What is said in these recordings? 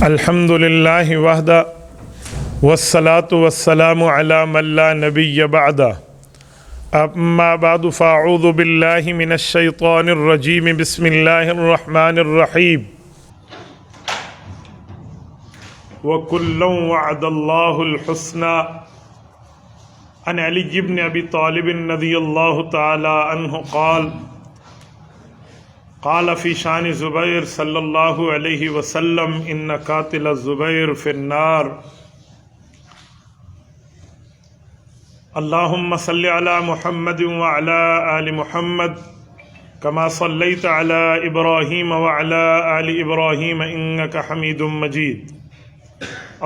الحمد للہ وحدہ والصلاة والسلام علی من لا نبی بعدہ اما بعد فاعوذ باللہ من الشیطان الرجیم بسم اللہ الرحمن الرحیم وَكُلًّا وَعَدَ اللَّهُ الْحُسْنَى عن علی بن ابی طالب رضی اللہ تعالی عنہ قال فی شان زبیر صلی اللہ علیہ وسلم ان قاتل الزبیر فی النار اللہم صلی علی محمد وعلی آل محمد کما صلیت علی ابراہیم وعلی آل ابراہیم انک حمید مجید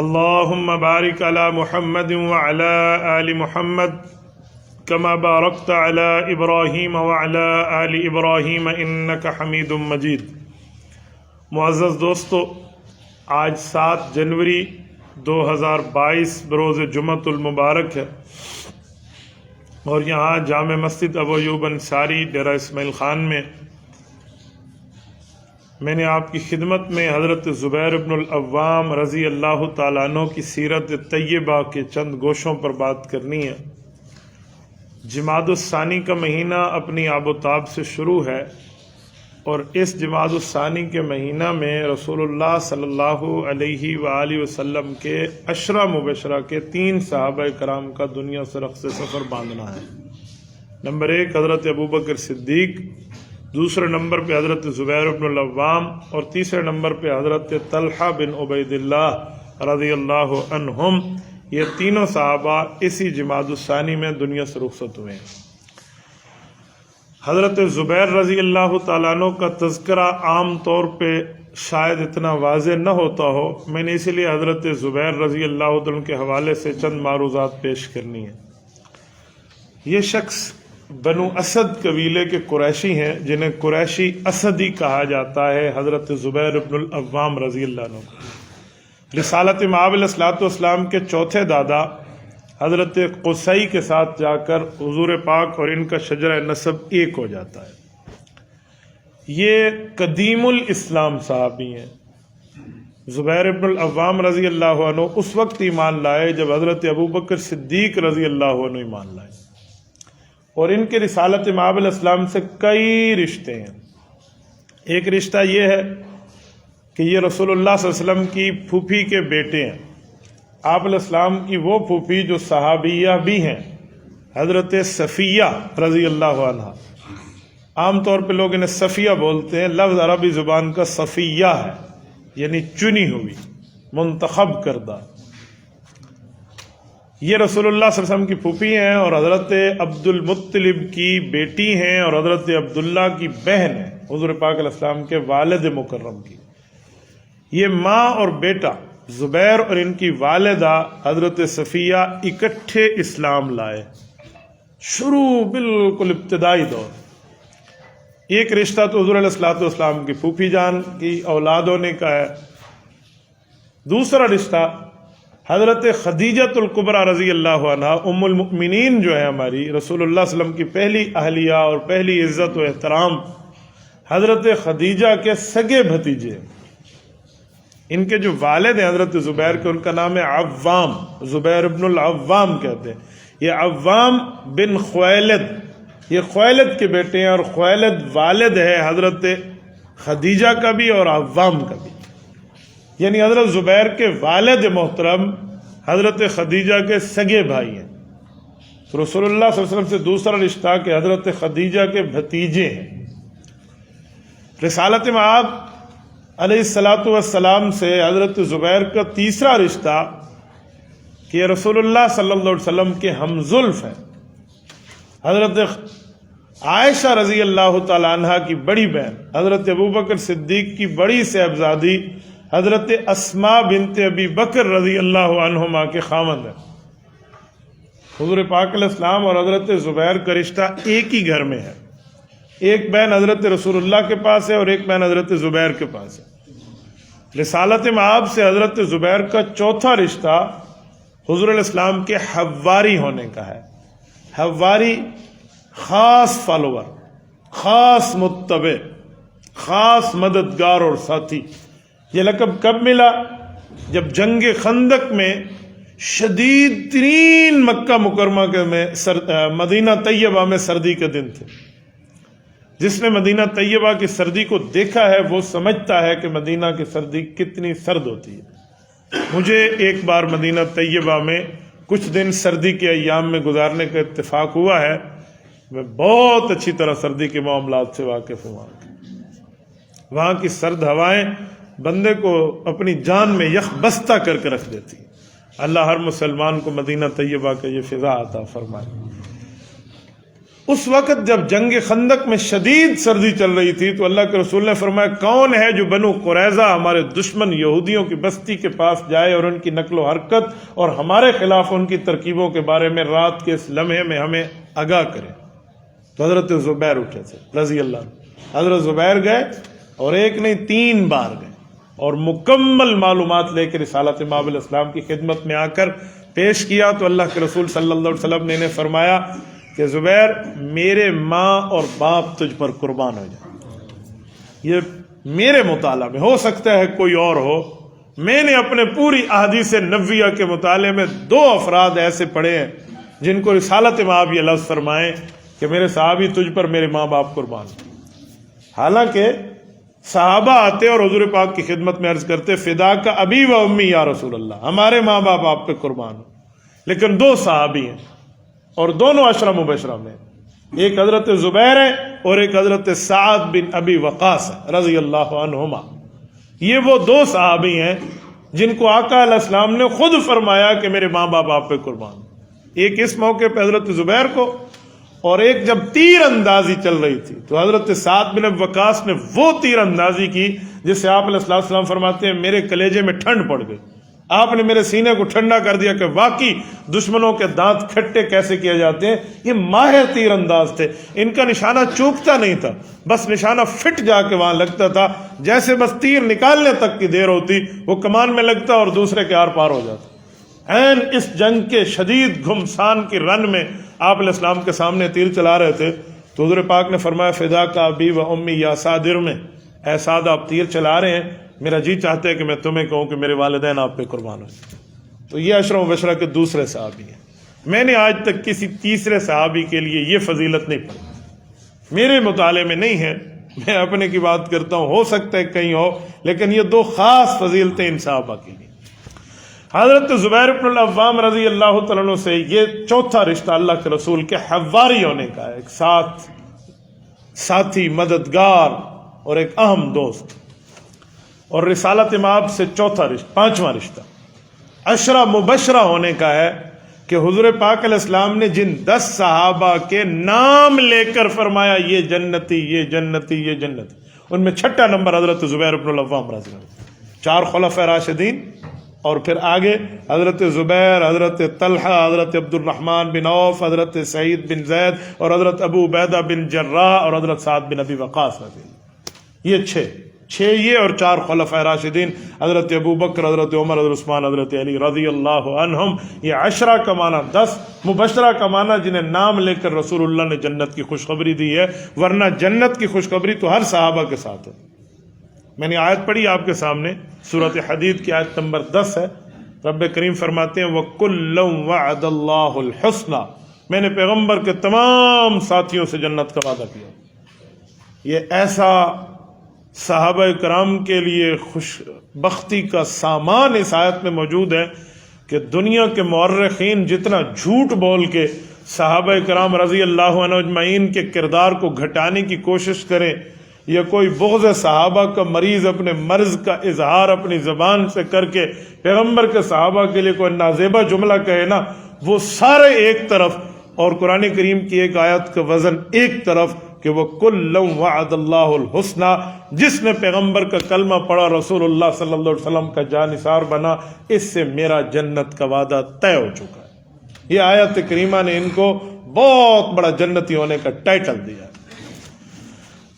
اللہم بارک علی محمد وعلی آل محمد کما بارکت علی ابراہیم وعلی آل ابراہیم انک حمید مجید۔ معزز دوستو، آج 7 جنوری 2022 بروز جمعۃ المبارک ہے اور یہاں جامع مسجد ابو ایوب انصاری ڈیرہ اسماعیل خان میں نے آپ کی خدمت میں حضرت زبیر بن العوام رضی اللہ تعالیٰ عنہ کی سیرت طیبہ کے چند گوشوں پر بات کرنی ہے۔ جماد الثانی کا مہینہ اپنی آب و تاب سے شروع ہے اور اس جماد الثانی کے مہینہ میں رسول اللہ صلی اللہ علیہ وآلہ وسلم کے عشرہ مبشرہ کے 3 صحابہ کرام کا دنیا سے رخص سفر باندھنا ہے۔ نمبر 1 حضرت ابوبکر صدیق، دوسرے نمبر پہ حضرت زبیر بن العوام اور تیسرے نمبر پہ حضرت طلحہ بن عبید اللہ رضی اللہ عنہم۔ یہ تینوں صحابہ اسی جماد الثانی میں دنیا سے رخصت ہوئے ہیں۔ حضرت زبیر رضی اللہ تعالیٰ عنہ کا تذکرہ عام طور پہ شاید اتنا واضح نہ ہوتا ہو، میں نے اسی لیے حضرت زبیر رضی اللہ عنہ کے حوالے سے چند معروضات پیش کرنی ہیں۔ یہ شخص بنو اسد قبیلے کے قریشی ہیں جنہیں قریشی اسدی کہا جاتا ہے۔ حضرت زبیر بن العوام رضی اللہ عنہ رسالت مآب علیہ الصلوۃ والسلام کے چوتھے دادا حضرت قصی کے ساتھ جا کر حضور پاک اور ان کا شجرہ نسب ایک ہو جاتا ہے۔ یہ قدیم الاسلام صحابی ہیں۔ زبیر بن العوام رضی اللہ عنہ اس وقت ایمان لائے جب حضرت ابوبکر صدیق رضی اللہ عنہ ایمان لائے، اور ان کے رسالت مآب علیہ السلام سے کئی رشتے ہیں۔ ایک رشتہ یہ ہے کہ یہ رسول اللہ صلی اللہ علیہ وسلم کی پھوپھی کے بیٹے ہیں۔ آپ علیہ السلام کی وہ پھوپھی جو صحابیہ بھی ہیں، حضرت صفیہ رضی اللہ عنہ۔ عام طور پہ لوگ انہیں صفیہ بولتے ہیں، لفظ عربی زبان کا صفیہ ہے، یعنی چنی ہوئی، منتخب کردہ۔ یہ رسول اللہ صلی اللہ علیہ وسلم کی پھوپھی ہیں اور حضرت عبد المطلب کی بیٹی ہیں اور حضرت عبداللہ کی بہن ہیں، حضور پاک علیہ السلام کے والد مکرم کی۔ یہ ماں اور بیٹا زبیر اور ان کی والدہ حضرت صفیہ اکٹھے اسلام لائے، شروع بالکل ابتدائی دور۔ ایک رشتہ تو حضور علیہ الصلوۃ والسلام کی پھوپھی جان کی اولاد ہونے کا ہے، دوسرا رشتہ حضرت خدیجۃ الکبریٰ رضی اللہ عنہا ام المؤمنین جو ہے ہماری، رسول اللہ صلی اللہ علیہ وسلم کی پہلی اہلیہ اور پہلی عزت و احترام، حضرت خدیجہ کے سگے بھتیجے۔ ان کے جو والد ہیں حضرت زبیر کے، ان کا نام ہے عوام، زبیر بن العوام کہتے ہیں۔ یہ عوام بن خویلد، یہ خویلد کے بیٹے ہیں، اور خویلد والد ہے حضرت خدیجہ کا بھی اور عوام کا بھی، یعنی حضرت زبیر کے والد محترم حضرت خدیجہ کے سگے بھائی ہیں۔ تو رسول اللہ صلی اللہ علیہ وسلم سے دوسرا رشتہ کہ حضرت خدیجہ کے بھتیجے ہیں۔ رسالت مآب علیہ الصلوۃ والسلام سے حضرت زبیر کا تیسرا رشتہ کہ یہ رسول اللہ صلی اللہ علیہ وسلم کے ہمزلف ہیں۔ حضرت عائشہ رضی اللہ تعالیٰ عنہ کی بڑی بہن، حضرت ابوبکر صدیق کی بڑی صاحبزادی حضرت اسماء بنت ابی بکر رضی اللہ عنہما کے خاوند ہیں۔ حضور پاک علیہ السلام اور حضرت زبیر کا رشتہ ایک ہی گھر میں ہے، ایک بہن حضرت رسول اللہ کے پاس ہے اور ایک بہن حضرت زبیر کے پاس ہے۔ رسالت مآب سے حضرت زبیر کا چوتھا رشتہ حضور علیہ السلام کے حواری ہونے کا ہے۔ حواری خاص فالوور، خاص متبع، خاص مددگار اور ساتھی۔ یہ لقب کب ملا؟ جب جنگ خندق میں شدید ترین مکہ مکرمہ کے میں مدینہ طیبہ میں سردی کے دن تھے. جس نے مدینہ طیبہ کی سردی کو دیکھا ہے وہ سمجھتا ہے کہ مدینہ کی سردی کتنی سرد ہوتی ہے. مجھے ایک بار مدینہ طیبہ میں کچھ دن سردی کے ایام میں گزارنے کا اتفاق ہوا ہے. میں بہت اچھی طرح سردی کے معاملات سے واقف ہوں. وہاں کی سرد ہوائیں بندے کو اپنی جان میں یخ بستہ کر کے رکھ دیتی. اللہ ہر مسلمان کو مدینہ طیبہ کا یہ فضا عطا فرمائے. اس وقت جب جنگ خندق میں شدید سردی چل رہی تھی تو اللہ کے رسول نے فرمایا کون ہے جو بنو قریظہ ہمارے دشمن یہودیوں کی بستی کے پاس جائے اور ان کی نقل و حرکت اور ہمارے خلاف ان کی ترکیبوں کے بارے میں رات کے اس لمحے میں ہمیں آگاہ کرے. تو حضرت زبیر اٹھے تھے رضی اللہ عنہ. حضرت زبیر گئے اور ایک نہیں 3 بار گئے اور مکمل معلومات لے کے رسالت مآب الاسلام کی خدمت میں آ کر پیش کیا. تو اللہ کے رسول صلی اللہ علیہ وسلم نے انہیں فرمایا کہ زبیر میرے ماں اور باپ تجھ پر قربان ہو جائیں. یہ میرے مطالعہ میں، ہو سکتا ہے کوئی اور ہو، میں نے اپنے پوری احادیث نبویہ کے مطالعے میں 2 افراد ایسے پڑھے ہیں جن کو رسالت مآب یہ لفظ فرمائیں کہ میرے صحابی تجھ پر میرے ماں باپ قربان. حالانکہ صحابہ آتے اور حضور پاک کی خدمت میں عرض کرتے فدا کا ابی و امی یا رسول اللہ، ہمارے ماں باپ آپ پہ قربان ہو. لیکن 2 صحابی ہیں اور دونوں عشرہ مبشرہ میں، ایک حضرت زبیر ہے اور ایک حضرت سعد بن ابی وقاص رضی اللہ عنہما. یہ وہ 2 صحابی ہیں جن کو آقا علیہ السلام نے خود فرمایا کہ میرے ماں باپ آپ پہ قربان. ایک اس موقع پہ حضرت زبیر کو، اور ایک جب تیر اندازی چل رہی تھی تو حضرت سعد بن ابی وقاص نے وہ تیر اندازی کی جس سے آپ علیہ السلام فرماتے ہیں میرے کلیجے میں ٹھنڈ پڑ گئی. آپ نے میرے سینے کو ٹھنڈا کر دیا کہ واقعی دشمنوں کے دانت کھٹے کیسے کیے جاتے ہیں. یہ ماہر تیر انداز تھے، ان کا نشانہ چوکتا نہیں تھا، بس نشانہ فٹ جا کے وہاں لگتا تھا. جیسے بس تیر نکالنے تک کی دیر ہوتی وہ کمان میں لگتا اور دوسرے کے آر پار ہو جاتا. این اس جنگ کے شدید گھمسان کی رن میں آپ علیہ السلام کے سامنے تیر چلا رہے تھے تو حضور پاک نے فرمایا فدا کا ابی و امی یا صادر میں، اے سعد آپ تیر چلا رہے ہیں، میرا جی چاہتا ہے کہ میں تمہیں کہوں کہ میرے والدین آپ پہ قربان ہوں. تو یہ عشرہ مبشرہ کے دوسرے صحابی ہیں. میں نے آج تک کسی تیسرے صحابی کے لیے یہ فضیلت نہیں پڑھی، میرے مطالعے میں نہیں ہے، میں اپنے کی بات کرتا ہوں، ہو سکتا ہے کہیں ہو، لیکن یہ 2 خاص فضیلتیں ان صحابہ کی. حضرت زبیر بن العوام رضی اللہ تعالیٰ عنہ سے یہ 4تھا رشتہ اللہ کے رسول کے حواری ہونے کا ہے، ایک ساتھی، مددگار اور ایک اہم دوست. اور رسالت مآب سے 4تھا رشتہ، 5واں رشتہ عشرہ مبشرہ ہونے کا ہے کہ حضور پاک علیہ السلام نے جن 10 صحابہ کے نام لے کر فرمایا یہ جنتی، یہ جنتی، یہ جنتی، ان میں 6ٹھا نمبر حضرت زبیر بن العوام رضی اللہ عنہ. 4 خلفائے راشدین اور پھر آگے حضرت زبیر، حضرت طلحہ، حضرت عبد الرحمن بن عوف، حضرت سعید بن زید اور حضرت ابو عبیدہ بن جراح اور حضرت سعد بن ابی وقاص رضی اللہ. یہ 6 یہ اور 4 خلفائے راشدین حضرت ابو بکر، حضرت عمر، حضرت عثمان، حضرت علی رضی اللہ عنہم. یہ عشرہ کا معنی 10، مبشرہ کا معنی جنہیں نام لے کر رسول اللہ نے جنت کی خوشخبری دی ہے، ورنہ جنت کی خوشخبری تو ہر صحابہ کے ساتھ ہے. میں نے آیت پڑھی آپ کے سامنے، سورۃ حدید کی آیت نمبر 10 ہے. رب کریم فرماتے ہیں وَكُلًّا وَعَدَ اللَّهُ الْحُسْنَى، میں نے پیغمبر کے تمام ساتھیوں سے جنت کا وعدہ کیا. یہ ایسا صحابہ کرام کے لیے خوش بختی کا سامان اس آیت میں موجود ہے کہ دنیا کے مورخین جتنا جھوٹ بول کے صحابہ کرام رضی اللہ عنہ اجمعین کے کردار کو گھٹانے کی کوشش کریں، یا کوئی بغض صحابہ کا مریض اپنے مرض کا اظہار اپنی زبان سے کر کے پیغمبر کے صحابہ کے لیے کوئی نازیبہ جملہ کہے نا، وہ سارے ایک طرف اور قرآن کریم کی ایک آیت کا وزن ایک طرف کہ وہ کُلًّا وعد اللہ الحسنى، جس نے پیغمبر کا کلمہ پڑھا رسول اللہ صلی اللہ علیہ وسلم کا جانثار بنا، اس سے میرا جنت کا وعدہ طے ہو چکا ہے. یہ آیت کریمہ نے ان کو بہت بڑا جنتی ہونے کا ٹائٹل دیا.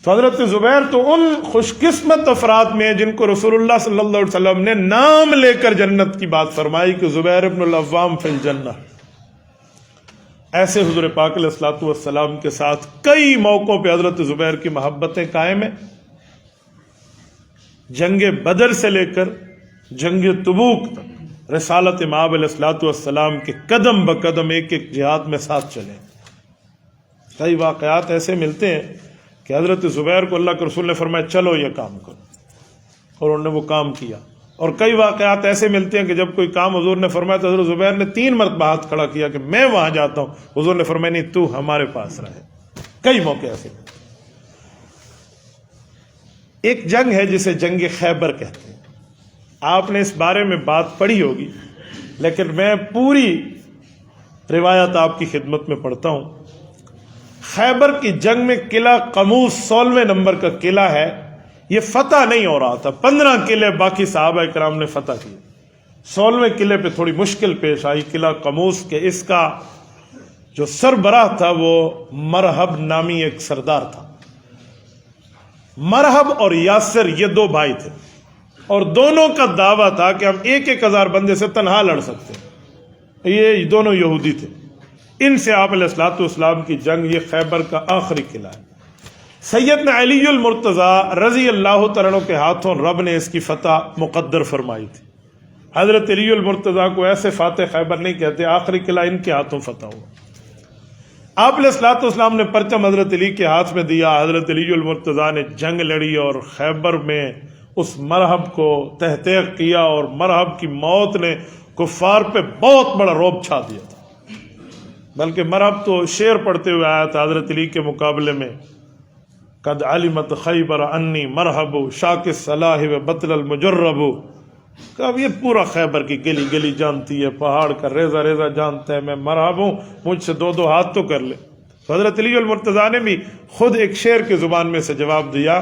تو حضرت زبیر تو ان خوش قسمت افراد میں جن کو رسول اللہ صلی اللہ علیہ وسلم نے نام لے کر جنت کی بات فرمائی کہ زبیر بن العوام فی الجنہ. ایسے حضور پاک علیہ الصلوۃ والسلام کے ساتھ کئی موقعوں پہ حضرت زبیر کی محبتیں قائم ہیں. جنگ بدر سے لے کر جنگ تبوک تک رسالت مآب علیہ الصلوۃ والسلام کے قدم بقدم ایک ایک جہاد میں ساتھ چلے. کئی واقعات ایسے ملتے ہیں کہ حضرت زبیر کو اللہ کے رسول نے فرمایا چلو یہ کام کرو، اور انہوں نے وہ کام کیا. اور کئی واقعات ایسے ملتے ہیں کہ جب کوئی کام حضور نے فرمایا تو حضرت زبیر نے 3 مرتبہ ہاتھ کھڑا کیا کہ میں وہاں جاتا ہوں. حضور نے فرمایا نہیں، تو ہمارے پاس رہے. کئی موقع ایسے. ایک جنگ ہے جسے جنگ خیبر کہتے ہیں. آپ نے اس بارے میں بات پڑھی ہوگی، لیکن میں پوری روایت آپ کی خدمت میں پڑھتا ہوں. خیبر کی جنگ میں قلعہ قموس 16ویں نمبر کا قلعہ ہے، یہ فتح نہیں ہو رہا تھا. 15 قلعے باقی صحابہ کرام نے فتح کیے. 16ویں قلعے پہ تھوڑی مشکل پیش آئی، قلعہ قموس کے. اس کا جو سربراہ تھا وہ مرحب نامی ایک سردار تھا. مرحب اور یاسر یہ 2 بھائی تھے، اور دونوں کا دعویٰ تھا کہ ہم 1,000 بندے سے تنہا لڑ سکتے ہیں. یہ دونوں یہودی تھے. ان سے آپ علیہ الصلوۃ والسلام کی جنگ، یہ خیبر کا آخری قلعہ ہے. سیدنا علی المرتضیٰ رضی اللہ تعالیٰ عنہ کے ہاتھوں رب نے اس کی فتح مقدر فرمائی تھی. حضرت علی المرتضیٰ کو ایسے فاتح خیبر نہیں کہتے، آخری قلعہ ان کے ہاتھوں فتح ہوا. آپ علیہ الصلوۃ والسلام نے پرچم حضرت علی کے ہاتھ میں دیا. حضرت علی المرتضیٰ نے جنگ لڑی اور خیبر میں اس مرحب کو تحقیق کیا، اور مرحب کی موت نے کفار پہ بہت بڑا رعب چھا دیا تھا. بلکہ مرحب تو شعر پڑھتے ہوئے آیا تھا حضرت علی کے مقابلے میں، قد علمت خیبر انی مرحب شاک الصلاح و بطل المجرب. کہ اب یہ پورا خیبر کی گلی گلی جانتی ہے، پہاڑ کا ریزہ ریزہ جانتا ہے، میں مرحب ہوں، مجھ سے 2 ہاتھ تو کر لے. تو حضرت علی المرتضیٰ نے بھی خود ایک شعر کی زبان میں سے جواب دیا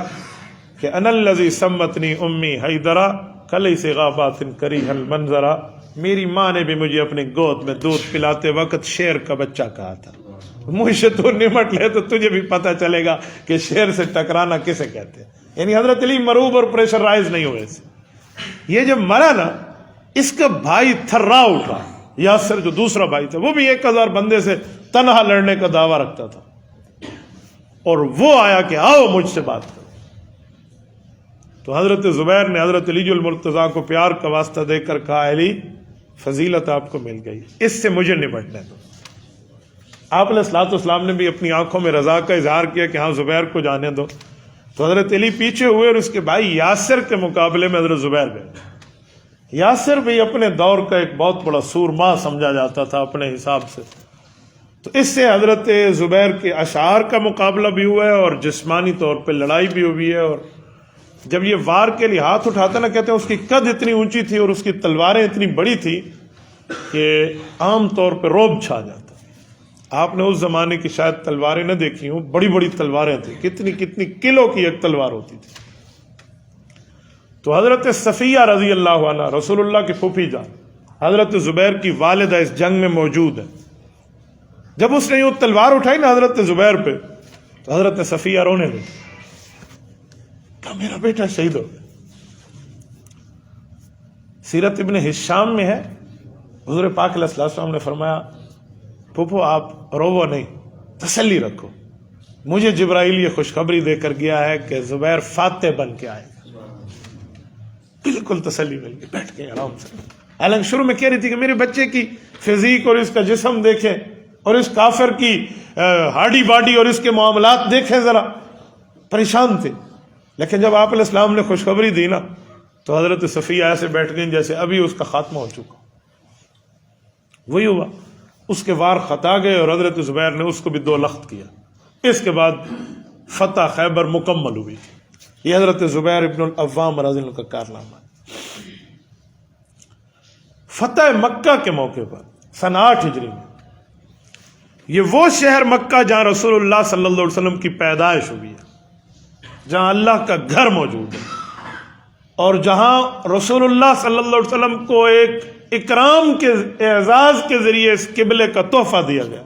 کہ انا الذی سمتنی امی حیدرا کلیس غابات کریہ المنظرا. میری ماں نے بھی مجھے اپنی گود میں دودھ پلاتے وقت شیر کا بچہ کہا تھا. مجھ سے تو نمٹ لے تو تجھے بھی پتہ چلے گا کہ شیر سے ٹکرانا کسے کہتے ہیں. یعنی حضرت علی مروب اور پریشرائز نہیں ہوئے سے. یہ جب مرا نا، اس کا بھائی تھرا اٹھا، یاسر جو دوسرا بھائی تھا، وہ بھی 1,000 بندے سے تنہا لڑنے کا دعویٰ رکھتا تھا. اور وہ آیا کہ آؤ مجھ سے بات کرو. تو حضرت زبیر نے حضرت علی المرتضیٰ کو پیار کا واسطہ دے کر کہا علی فضیلت آپ کو مل گئی، اس سے مجھے نمٹنے دو. آپ علیہ الصلوۃ والسلام نے بھی اپنی آنکھوں میں رضا کا اظہار کیا کہ ہاں زبیر کو جانے دو. تو حضرت علی پیچھے ہوئے اور اس کے بھائی یاسر کے مقابلے میں حضرت زبیر گئے. یاسر بھی اپنے دور کا ایک بہت بڑا سورما سمجھا جاتا تھا اپنے حساب سے. تو اس سے حضرت زبیر کے اشعار کا مقابلہ بھی ہوا ہے اور جسمانی طور پہ لڑائی بھی ہوئی ہے. اور جب یہ وار کے لیے ہاتھ اٹھاتا نا، کہتے ہیں اس کی قد اتنی اونچی تھی اور اس کی تلواریں اتنی بڑی تھی کہ عام طور پہ رعب چھا جاتا. آپ نے اس زمانے کی شاید تلواریں نہ دیکھی ہوں، بڑی بڑی تلواریں تھیں، کتنی کتنی کلو کی ایک تلوار ہوتی تھی. تو حضرت صفیہ رضی اللہ عنہ رسول اللہ کی پھوپھی جان حضرت زبیر کی والدہ اس جنگ میں موجود ہے. جب اس نے یوں تلوار اٹھائی نا حضرت زبیر پہ، تو حضرت صفیہ رونے لگی، کہا میرا بیٹا شہید ہو گیا. سیرت ابن ہشام میں ہے، حضور پاک علیہ السلام نے فرمایا پھوپھو آپ روو نہیں، تسلی رکھو، مجھے جبرائیل یہ خوشخبری دے کر گیا ہے کہ زبیر فاتح بن کے آئے گا. بالکل تسلی مل گئی، بیٹھ گئے آرام سے. حالانکہ شروع میں کہہ رہی تھی کہ میرے بچے کی فزیک اور اس کا جسم دیکھیں اور اس کافر کی ہارڈی باڈی اور اس کے معاملات دیکھیں، ذرا پریشان تھے. لیکن جب آپ علیہ السلام نے خوشخبری دی نا، تو حضرت صفیہ ایسے بیٹھ گئیں جیسے ابھی اس کا خاتمہ ہو چکا. وہی ہوا، اس کے وار خطا گئے اور حضرت زبیر نے اس کو بھی 2 لخت کیا. اس کے بعد فتح خیبر مکمل ہوئی. یہ حضرت زبیر ابن العوام رضی اللہ عنہ کا کارنامہ ہے. فتح مکہ کے موقع پر سن 8 ہجری میں، یہ وہ شہر مکہ جہاں رسول اللہ صلی اللہ علیہ وسلم کی پیدائش ہوئی ہے، جہاں اللہ کا گھر موجود ہے، اور جہاں رسول اللہ صلی اللہ علیہ وسلم کو ایک اکرام کے اعزاز کے ذریعے اس قبلے کا تحفہ دیا گیا.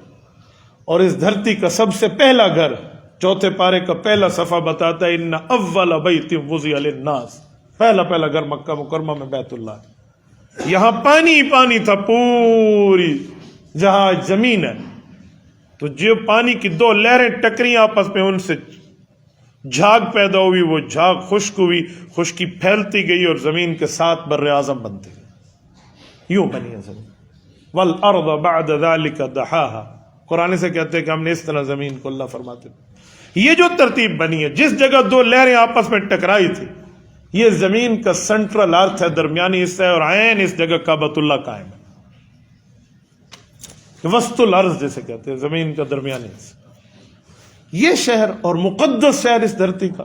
اور اس دھرتی کا سب سے پہلا گھر 4 پارے کا پہلا صفحہ بتاتا ہے ان اول بیت وضع للناس، پہلا گھر مکہ مکرمہ میں بیت اللہ. یہاں پانی پانی تھا، پوری جہاں زمین ہے، تو جو پانی کی 2 لہریں ٹکری آپس میں، ان سے جھاگ پیدا ہوئی، وہ جھاگ خشک ہوئی، خشکی پھیلتی گئی اور زمین کے ساتھ بر اعظم بنتی گئی، یوں بنی ہے زمین۔ والارض بعد ذلك دحاها، قرآن سے کہتے ہیں کہ ہم نے اس طرح زمین کو اللہ فرماتے ہیں۔ یہ جو ترتیب بنی ہے، جس جگہ دو لہریں آپس میں ٹکرائی تھی، یہ زمین کا سینٹرل ارتھ ہے، درمیانی حصہ ہے، اور عین اس جگہ کعبۃ اللہ قائم ہے، وسط الارض جسے کہتے ہیں، زمین کا درمیانی حصہ۔ یہ شہر اور مقدس شہر اس دھرتی کا،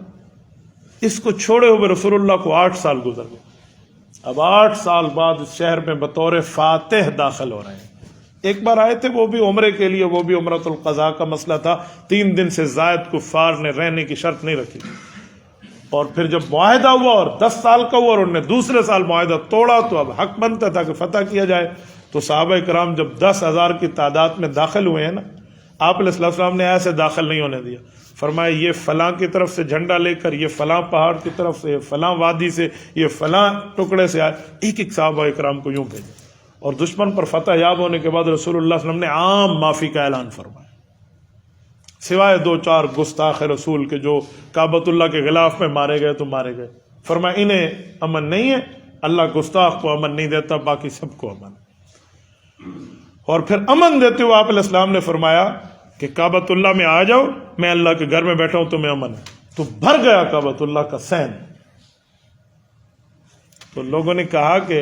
اس کو چھوڑے ہوئے رسول اللہ کو 8 سال گزر گئے۔ اب 8 سال بعد اس شہر میں بطور فاتح داخل ہو رہے ہیں۔ ایک بار آئے تھے، وہ بھی عمرے کے لیے، وہ بھی عمرۃ القضاء کا مسئلہ تھا، 3 دن سے زائد کفار نے رہنے کی شرط نہیں رکھی، اور پھر جب معاہدہ ہوا اور 10 سال کا ہوا اور انہوں نے دوسرے سال معاہدہ توڑا، تو اب حق بنتا تھا کہ فتح کیا جائے۔ تو صحابہ کرام جب 10,000 کی تعداد میں داخل ہوئے ہیں نا، آپ علیہ السلام نے ایسے داخل نہیں ہونے دیا، فرمایا یہ فلاں کی طرف سے جھنڈا لے کر، یہ فلاں پہاڑ کی طرف سے، یہ فلاں وادی سے، یہ فلاں ٹکڑے سے آئے، ایک ایک صحابہ کرام کو یوں بھیجا، اور دشمن پر فتح یاب ہونے کے بعد رسول اللہ صلی اللہ علیہ وسلم نے عام معافی کا اعلان فرمایا، سوائے 2-4 گستاخ رسول کے جو کعبۃ اللہ کے غلاف میں مارے گئے تو مارے گئے۔ فرمایا انہیں امن نہیں ہے، اللہ گستاخ کو امن نہیں دیتا، باقی سب کو امن۔ اور پھر امن دیتے ہوئے آپ علیہ السلام نے فرمایا کہ کعبۃ اللہ میں آ جاؤ، میں اللہ کے گھر میں بیٹھا ہوں، تمہیں امن ہے۔ تو بھر گیا کعبۃ اللہ کا سین۔ تو لوگوں نے کہا کہ،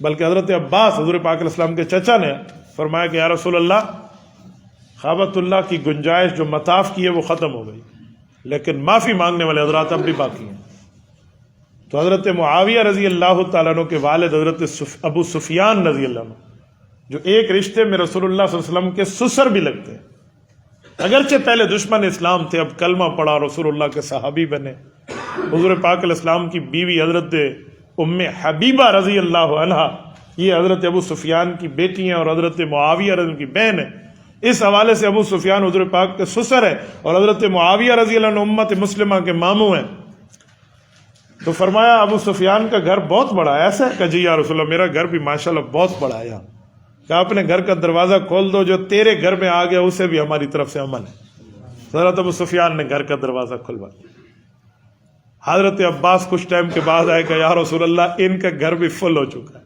بلکہ حضرت عباس حضور پاک علیہ السلام کے چچا نے فرمایا کہ یا رسول اللہ، کعبۃ اللہ کی گنجائش جو مطاف کی ہے وہ ختم ہو گئی، لیکن معافی مانگنے والے حضرات اب بھی باقی ہیں۔ تو حضرت معاویہ رضی اللہ تعالیٰ عنہ کے والد حضرت ابو سفیان رضی اللہ عنہ، جو ایک رشتے میں رسول اللہ صلی اللہ علیہ وسلم کے سسر بھی لگتے ہیں، اگرچہ پہلے دشمن اسلام تھے، اب کلمہ پڑھا، رسول اللہ کے صحابی بنے۔ حضور پاک علیہ السلام کی بیوی حضرت ام حبیبہ رضی اللہ عنہا، یہ حضرت ابو سفیان کی بیٹی ہیں اور حضرت معاویہ رضی اللہ کی بہن ہے۔ اس حوالے سے ابو سفیان حضور پاک کے سسر ہے، اور حضرت معاویہ رضی اللہ عنہ امت مسلمہ کے ماموں ہیں۔ تو فرمایا ابو سفیان کا گھر بہت بڑا ہے، ایسا ہے کہ جی یا رسول اللہ، میرا گھر بھی ماشاءاللہ بہت بڑا ہے یہاں، کہ اپنے گھر کا دروازہ کھول دو، جو تیرے گھر میں آ گیا اسے بھی ہماری طرف سے امن ہے۔ حضرت ابو سفیان نے گھر کا دروازہ کھلوا دیا۔ حضرت عباس کچھ ٹائم کے بعد آئے کہ یا رسول اللہ، ان کا گھر بھی فل ہو چکا ہے،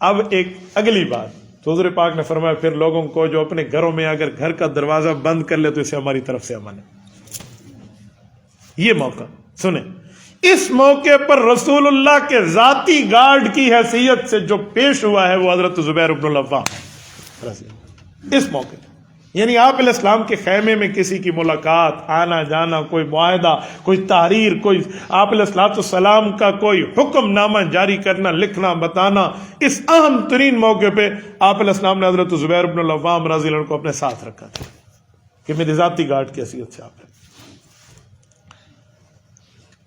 اب ایک اگلی بات۔ تو حضور پاک نے فرمایا پھر لوگوں کو جو اپنے گھروں میں اگر گھر کا دروازہ بند کر لے تو اسے ہماری طرف سے امن ہے۔ یہ موقع سنیں، اس موقع پر رسول اللہ کے ذاتی گارڈ کی حیثیت سے جو پیش ہوا ہے وہ حضرت زبیر بن العوام رضی اللہ، اس موقع پر، یعنی آپ علیہ السلام کے خیمے میں کسی کی ملاقات، آنا جانا، کوئی معاہدہ، کوئی تحریر، کوئی آپ علیہ السلام کا کوئی حکم نامہ جاری کرنا، لکھنا، بتانا، اس اہم ترین موقع پہ آپ علیہ السلام نے حضرت زبیر بن العوام رضی اللہ عنہ کو اپنے ساتھ رکھا تھا کہ میری ذاتی گارڈ کی حیثیت سے آپ ہے۔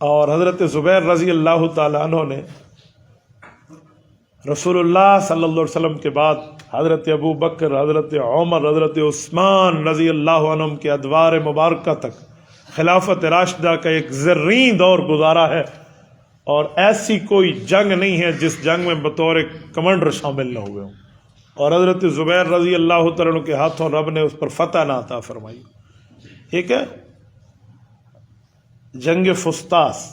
اور حضرت زبیر رضی اللہ تعالی عنہ نے رسول اللہ صلی اللہ علیہ وسلم کے بعد حضرت ابو بکر، حضرت عمر، حضرت عثمان رضی اللہ عنہم کے ادوار مبارکہ تک خلافت راشدہ کا ایک زرین دور گزارا ہے، اور ایسی کوئی جنگ نہیں ہے جس جنگ میں بطور کمانڈر شامل نہ ہوئے ہوں، اور حضرت زبیر رضی اللہ تعالیٰ عنہ کے ہاتھوں رب نے اس پر فتح نہ عطا فرمائی۔ ٹھیک ہے، جنگ فسطاس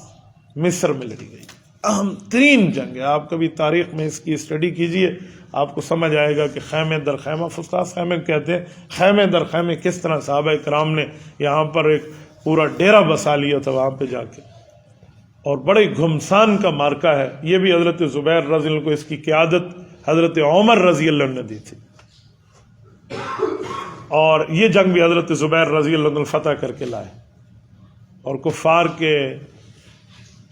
مصر میں لڑی گئی، اہم ترین جنگ ہے، آپ کبھی تاریخ میں اس کی اسٹڈی کیجئے، آپ کو سمجھ آئے گا کہ خیمے در خیمہ، فسطاس خیمے کہتے ہیں، خیمے در خیمے کس طرح صحابہ کرام نے یہاں پر ایک پورا ڈیرہ بسا لیا تھا وہاں پہ جا کے، اور بڑے گھمسان کا مارکا ہے۔ یہ بھی حضرت زبیر رضی اللہ عنہ کو اس کی قیادت حضرت عمر رضی اللہ عنہ نے دی تھی، اور یہ جنگ بھی حضرت زبیر رضی اللہ عنہ فتح کر کے لائے، اور کفار کے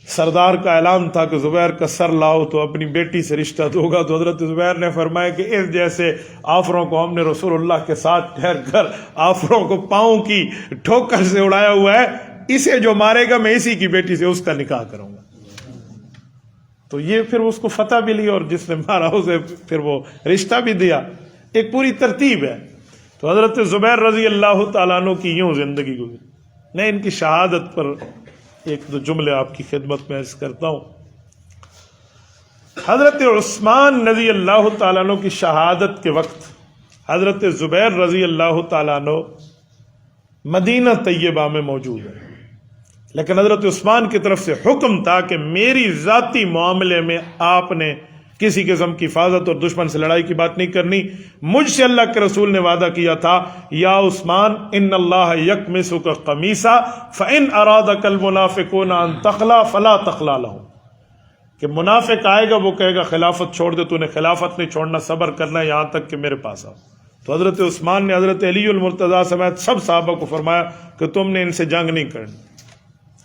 سردار کا اعلان تھا کہ زبیر کا سر لاؤ تو اپنی بیٹی سے رشتہ دو گا، تو حضرت زبیر نے فرمایا کہ اس جیسے آفروں کو ہم نے رسول اللہ کے ساتھ ٹھہر کر آفروں کو پاؤں کی ٹھوکر سے اڑایا ہوا ہے، اسے جو مارے گا میں اسی کی بیٹی سے اس کا نکاح کروں گا۔ تو یہ پھر اس کو فتح بھی لی، اور جس نے مارا اسے پھر وہ رشتہ بھی دیا، ایک پوری ترتیب ہے۔ تو حضرت زبیر رضی اللہ تعالیٰ عنہ کی یوں زندگی گزری۔ میں ان کی شہادت پر ایک دو جملے آپ کی خدمت میں عرض کرتا ہوں۔ حضرت عثمان رضی اللہ تعالیٰ عنہ کی شہادت کے وقت حضرت زبیر رضی اللہ تعالیٰ عنہ مدینہ طیبہ میں موجود ہے۔ لیکن حضرت عثمان کی طرف سے حکم تھا کہ میری ذاتی معاملے میں آپ نے کسی قسم کی حفاظت اور دشمن سے لڑائی کی بات نہیں کرنی. مجھ سے اللہ کے رسول نے وعدہ کیا تھا یا عثمان ان اللہ یکمسک قمیصا فان ارادک المنافقون ان تخلا فلا تخلا لهم، کہ منافق آئے گا وہ کہے گا خلافت چھوڑ دے، تو نے خلافت نہیں چھوڑنا، صبر کرنا ہے یہاں تک کہ میرے پاس آؤ. تو حضرت عثمان نے حضرت علی المرتضیٰ سمیت سب صحابہ کو فرمایا کہ تم نے ان سے جنگ نہیں کرنی.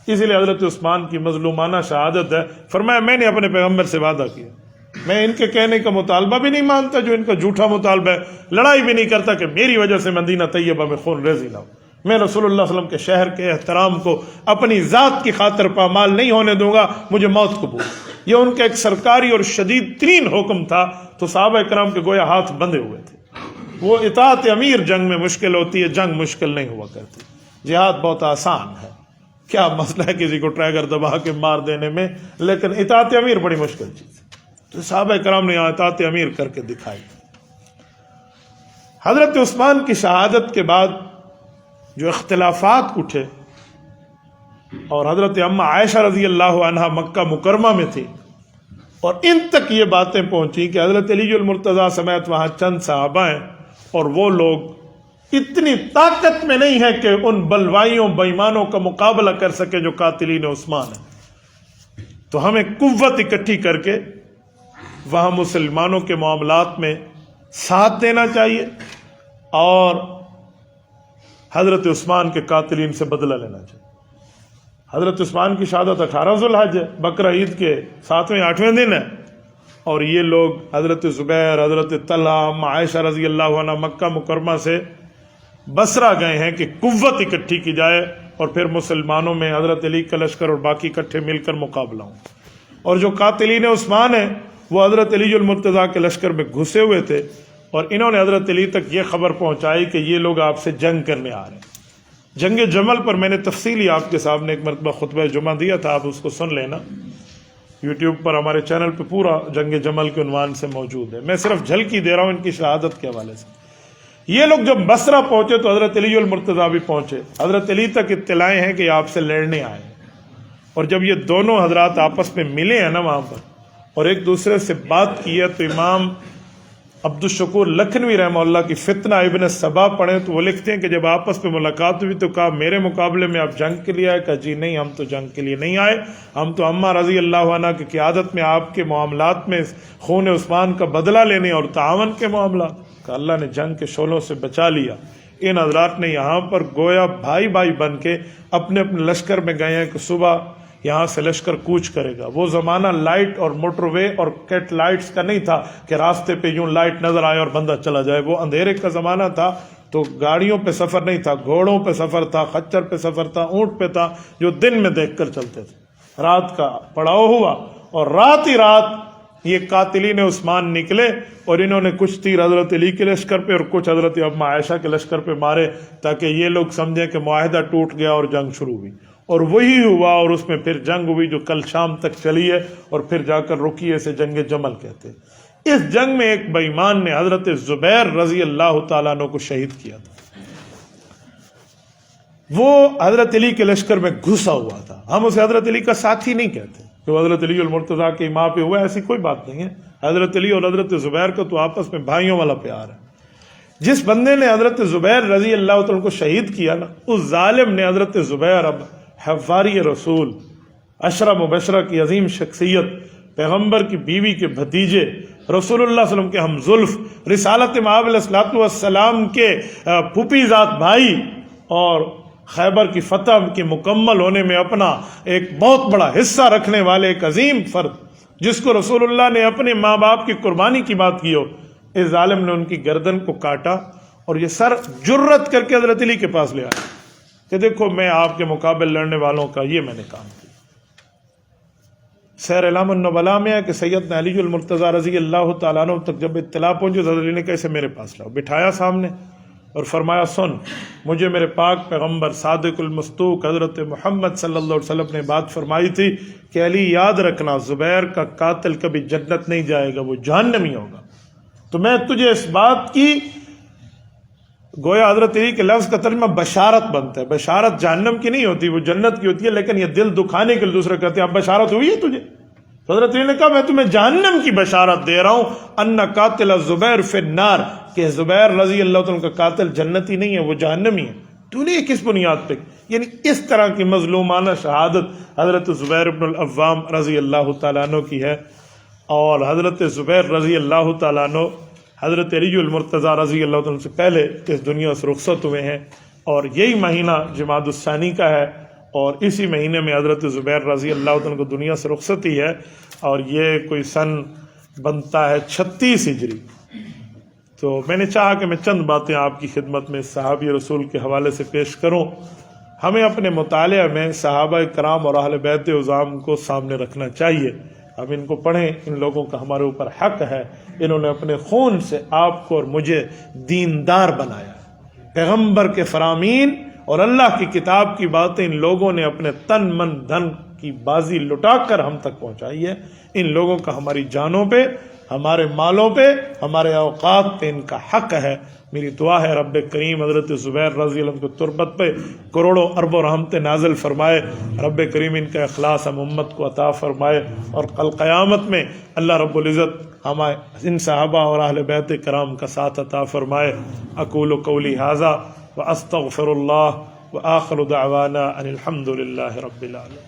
اسی لیے حضرت عثمان کی مظلومانہ شہادت ہے. فرمایا میں نے اپنے پیغمبر سے وعدہ کیا، میں ان کے کہنے کا مطالبہ بھی نہیں مانتا جو ان کا جھوٹا مطالبہ ہے، لڑائی بھی نہیں کرتا کہ میری وجہ سے مدینہ طیبہ میں خون ریزی نہ ہو. میں رسول اللہ صلی اللہ علیہ وسلم کے شہر کے احترام کو اپنی ذات کی خاطر پامال نہیں ہونے دوں گا، مجھے موت قبول. یہ ان کا ایک سرکاری اور شدید ترین حکم تھا. تو صحابہ کرام کے گویا ہاتھ بندھے ہوئے تھے. وہ اطاعت امیر جنگ میں مشکل ہوتی ہے، جنگ مشکل نہیں ہوا کرتی. جہاد بہت آسان ہے، کیا مسئلہ ہے کسی کو ٹریگر دبا کے مار دینے میں، لیکن اطاعت امیر بڑی مشکل چیز ہے. تو صحابہ کرام نے اطاعت امیر کر کے دکھائی. حضرت عثمان کی شہادت کے بعد جو اختلافات اٹھے اور حضرت اما عائشہ رضی اللہ عنہا مکہ مکرمہ میں تھی اور ان تک یہ باتیں پہنچی کہ حضرت علی المرتضیٰ سمیت وہاں چند صحابہ ہیں اور وہ لوگ اتنی طاقت میں نہیں ہیں کہ ان بلوائیوں بےایمانوں کا مقابلہ کر سکے جو قاتلین عثمان ہیں. تو ہمیں قوت اکٹھی کر کے وہاں مسلمانوں کے معاملات میں ساتھ دینا چاہیے اور حضرت عثمان کے قاتلین سے بدلہ لینا چاہیے. حضرت عثمان کی شہادت 18 ذوالحج ہے، بقرہ عید کے 7ویں 8ویں دن ہے، اور یہ لوگ حضرت زبیر، حضرت طلحہ، عائشہ رضی اللہ عنہ مکہ مکرمہ سے بصرہ گئے ہیں کہ قوت اکٹھی کی جائے اور پھر مسلمانوں میں حضرت علی کا لشکر اور باقی اکٹھے مل کر مقابلہ ہوں. اور جو قاتلین عثمان ہیں وہ حضرت علی المرتضیٰ کے لشکر میں گھسے ہوئے تھے اور انہوں نے حضرت علی تک یہ خبر پہنچائی کہ یہ لوگ آپ سے جنگ کرنے آ رہے ہیں. جنگ جمل پر میں نے تفصیلی آپ کے سامنے ایک مرتبہ خطبہ جمعہ دیا تھا، آپ اس کو سن لینا. یوٹیوب پر ہمارے چینل پہ پورا جنگ جمل کے عنوان سے موجود ہے. میں صرف جھلکی دے رہا ہوں ان کی شہادت کے حوالے سے. یہ لوگ جب بصرہ پہنچے تو حضرت علی المرتضیٰ بھی پہنچے. حضرت علی تک اطلاعیں ہیں کہ آپ سے لڑنے آئے. اور جب یہ دونوں حضرات آپس میں ملے ہیں نا وہاں پر اور ایک دوسرے سے بات کی ہے، تو امام عبدالشکور لکھنوی رحمہ اللہ کی فتنہ ابن سبا پڑھیں تو وہ لکھتے ہیں کہ جب آپس میں ملاقات ہوئی تو کہا میرے مقابلے میں آپ جنگ کے لیے آئے؟ کہا جی نہیں، ہم تو جنگ کے لیے نہیں آئے، ہم تو اماں رضی اللہ عنہ کی قیادت میں آپ کے معاملات میں خون عثمان کا بدلہ لینے اور تعاون کے معاملات. کہ اللہ نے جنگ کے شعلوں سے بچا لیا. ان حضرات نے یہاں پر گویا بھائی بھائی بن کے اپنے اپنے لشکر میں گئے ہیں کہ صبح یہاں سے لشکر کوچ کرے گا. وہ زمانہ لائٹ اور موٹر وے اور کیٹ لائٹس کا نہیں تھا کہ راستے پہ یوں لائٹ نظر آئے اور بندہ چلا جائے. وہ اندھیرے کا زمانہ تھا، تو گاڑیوں پہ سفر نہیں تھا، گھوڑوں پہ سفر تھا، خچر پہ سفر تھا، اونٹ پہ تھا، جو دن میں دیکھ کر چلتے تھے. رات کا پڑاؤ ہوا اور رات ہی رات یہ قاتلین عثمان نکلے اور انہوں نے کچھ تیر حضرت علی کے لشکر پہ اور کچھ حضرت اما عائشہ کے لشکر پہ مارے تاکہ یہ لوگ سمجھیں کہ معاہدہ ٹوٹ گیا اور جنگ شروع ہوئی. اور وہی ہوا اور اس میں پھر جنگ ہوئی جو کل شام تک چلی ہے اور پھر جا کر رکی ہے، اسے جنگ جمل کہتے ہیں. اس جنگ میں ایک بے ایمان نے حضرت زبیر رضی اللہ تعالیٰ عنہ کو شہید کیا تھا. وہ حضرت علی کے لشکر میں گھسا ہوا تھا. ہم اسے حضرت علی کا ساتھی نہیں کہتے کہ وہ حضرت علی المرتضیٰ کے ماں پہ ہوا، ایسی کوئی بات نہیں ہے. حضرت علی اور حضرت زبیر کا تو آپس میں بھائیوں والا پیار ہے. جس بندے نے حضرت زبیر رضی اللہ تعالیٰ کو شہید کیا نا، اس ظالم نے حضرت زبیر اب حواری رسول، عشرہ مبشرہ کی عظیم شخصیت، پیغمبر کی بیوی کے بھتیجے، رسول اللہ صلی اللہ علیہ وسلم کے ہم زلف، رسالت مآب علیہ الصلوۃ والسلام کے پھوپھی ذات بھائی، اور خیبر کی فتح کے مکمل ہونے میں اپنا ایک بہت بڑا حصہ رکھنے والے ایک عظیم فرد، جس کو رسول اللہ نے اپنے ماں باپ کی قربانی کی بات کی ہو، اس ظالم نے ان کی گردن کو کاٹا اور یہ سر جرت کر کے حضرت علی کے پاس لے آیا کہ دیکھو میں آپ کے مقابل لڑنے والوں کا یہ میں نے کام کیا. سیر اعلام النبلاء میں ہے کہ سیدنا علی المرتضیٰ رضی اللہ تعالیٰ عنہ تک جب اطلاع پہنچی تو حضرت علی نے کیسے میرے پاس لاؤ، بٹھایا سامنے اور فرمایا سن، مجھے میرے پاک پیغمبر صادق المصدوق حضرت محمد صلی اللہ علیہ وسلم نے بات فرمائی تھی کہ علی یاد رکھنا زبیر کا قاتل کبھی جنت نہیں جائے گا، وہ جہنمی ہوگا. تو میں تجھے اس بات کی گویا حضرت علی کے لفظ کا ترجمہ بشارت بنتا ہے. بشارت جہنم کی نہیں ہوتی، وہ جنت کی ہوتی ہے، لیکن یہ دل دکھانے کے لیے دوسرے کہتے ہیں اب بشارت ہوئی ہے تجھے. تو حضرت علی نے کہا میں تمہیں جہنم کی بشارت دے رہا ہوں، ان قاتل الزبیر فی النار، کہ زبیر رضی اللہ عنہ کا قاتل جنتی نہیں ہے، وہ جہنمی ہے. تو نے کس بنیاد پہ؟ یعنی اس طرح کی مظلومانہ شہادت حضرت زبیر بن العوام رضی اللہ تعالیٰ عنہ کی ہے. اور حضرت زبیر رضی اللہ تعالیٰ عنہ حضرت علی المرتضیٰ رضی اللہ عنہ سے پہلے اس دنیا سے رخصت ہوئے ہیں، اور یہی مہینہ جمادی الثانی کا ہے، اور اسی مہینے میں حضرت زبیر رضی اللہ عنہ کو دنیا سے رخصتی ہے، اور یہ کوئی سن بنتا ہے 36 ہجری. تو میں نے چاہا کہ میں چند باتیں آپ کی خدمت میں صحابی رسول کے حوالے سے پیش کروں. ہمیں اپنے مطالعہ میں صحابہ کرام اور اہل بیت عظام کو سامنے رکھنا چاہیے. ہم ان کو پڑھیں، ان لوگوں کا ہمارے اوپر حق ہے. انہوں نے اپنے خون سے آپ کو اور مجھے دیندار بنایا. پیغمبر کے فرامین اور اللہ کی کتاب کی باتیں ان لوگوں نے اپنے تن من دھن کی بازی لٹا کر ہم تک پہنچائی ہے. ان لوگوں کا ہماری جانوں پہ، ہمارے مالوں پہ، ہمارے اوقات پہ ان کا حق ہے. میری دعا ہے رب کریم حضرت زبیر رضی اللہ عنہ کی تربت پہ کروڑوں اربوں رحمتیں نازل فرمائے. رب کریم ان کا اخلاص ہم امت کو عطا فرمائے، اور کل قیامت میں اللہ رب العزت ہمیں ان صحابہ اور اہل بیت کرام کا ساتھ عطا فرمائے. اقول قولی ھذا واستغفر اللہ وآخر دعوانا ان الحمد للہ رب العالمین.